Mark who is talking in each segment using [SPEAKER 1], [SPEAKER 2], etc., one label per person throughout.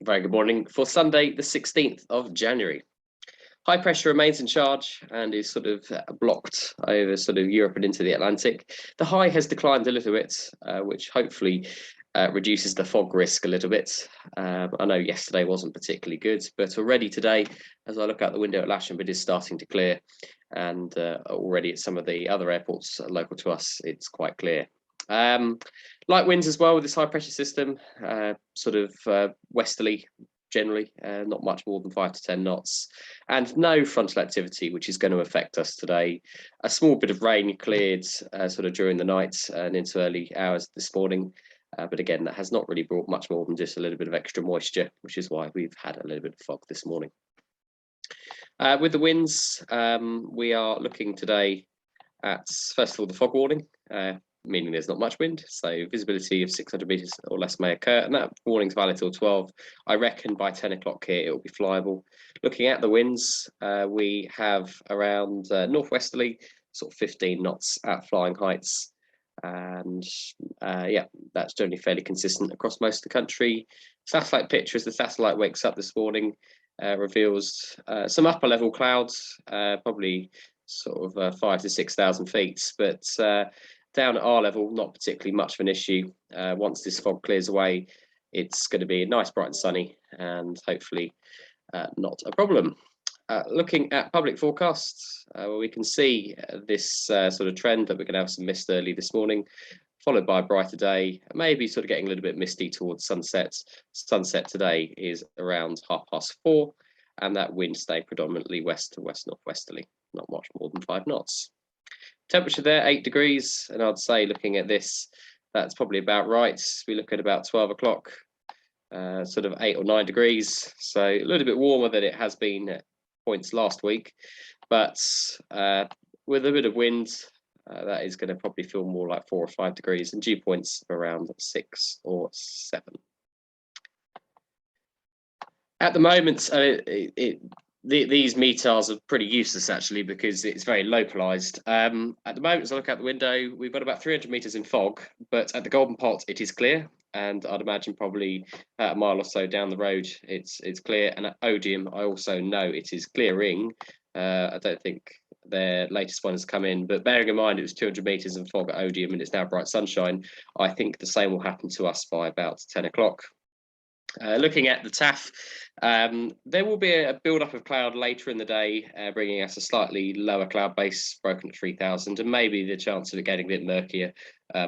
[SPEAKER 1] Very good morning for Sunday, the 16th of January. High pressure remains in charge and is sort of blocked over sort of Europe and into the Atlantic. The high has declined a little bit, which hopefully reduces the fog risk a little bit. I know yesterday wasn't particularly good, but already today, as I look out the window at Lasham, it is starting to clear. And already at some of the other airports local to us, it's quite clear. Light winds as well with this high pressure system, sort of westerly generally, not much more than 5 to 10 knots, and no frontal activity, which is going to affect us today. A small bit of rain cleared sort of during the night and into early hours this morning. But again, that has not really brought much more than just a little bit of extra moisture, which is why we've had a little bit of fog this morning. With the winds, we are looking today at, first of all, the fog warning, meaning there's not much wind, so visibility of 600 metres or less may occur, and that warning's valid till 12. I reckon by 10 o'clock here it will be flyable. Looking at the winds, we have around northwesterly, sort of 15 knots at flying heights, and yeah, that's generally fairly consistent across most of the country. Satellite picture as the satellite wakes up this morning reveals some upper level clouds, probably sort of 5,000 to 6,000 feet, but down at our level, not particularly much of an issue. Once this fog clears away, it's going to be nice, bright and sunny, and hopefully not a problem. Looking at public forecasts, we can see this sort of trend that we're going to have some mist early this morning, followed by a brighter day, maybe sort of getting a little bit misty towards sunset. Sunset today is around 4:30, and that wind stay predominantly west to west northwesterly, not much more than 5 knots. Temperature there, 8 degrees, and I'd say looking at this, that's probably about right. We look at about 12 o'clock, sort of 8 or 9 degrees, so a little bit warmer than it has been at points last week, but with a bit of wind, that is going to probably feel more like 4 or 5 degrees, and dew points around 6 or 7. At the moment, these meters are pretty useless actually because it's very localized. At the moment, as I look out the window, we've got about 300 meters in fog, but at the Golden Pot it is clear, and I'd imagine probably a mile or so down the road it's clear. And at Odium, I also know it is clearing. I don't think their latest one has come in, but bearing in mind it was 200 meters in fog at Odium and it's now bright sunshine, I think the same will happen to us by about 10 o'clock. Looking at the TAF, there will be a build-up of cloud later in the day, bringing us a slightly lower cloud base, broken at 3,000, and maybe the chance of it getting a bit murkier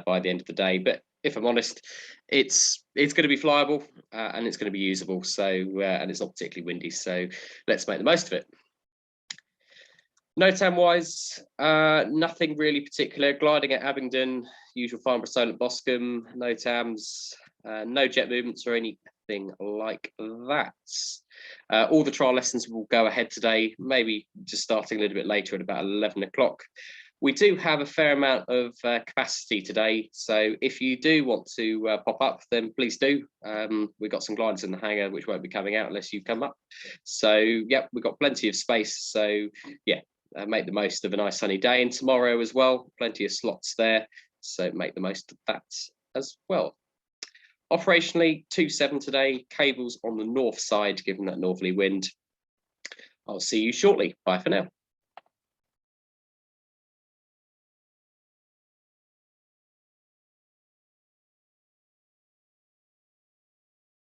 [SPEAKER 1] by the end of the day. But if I'm honest, it's going to be flyable and it's going to be usable. So and it's not particularly windy, so let's make the most of it. NOTAM wise, nothing really particular. Gliding at Abingdon, usual Farnborough Solent Boscombe, NOTAMs, no jet movements or anything like that. All the trial lessons will go ahead today, maybe just starting a little bit later at about 11 o'clock. We do have a fair amount of capacity today, so if you do want to pop up, then please do. We've got some gliders in the hangar which won't be coming out unless you come up. So yeah, we've got plenty of space, so yeah, make the most of a nice sunny day, and tomorrow as well, plenty of slots there, so make the most of that as well. Operationally, 2-7 today, cables on the north side, given that northerly wind. I'll see you shortly. Bye for now.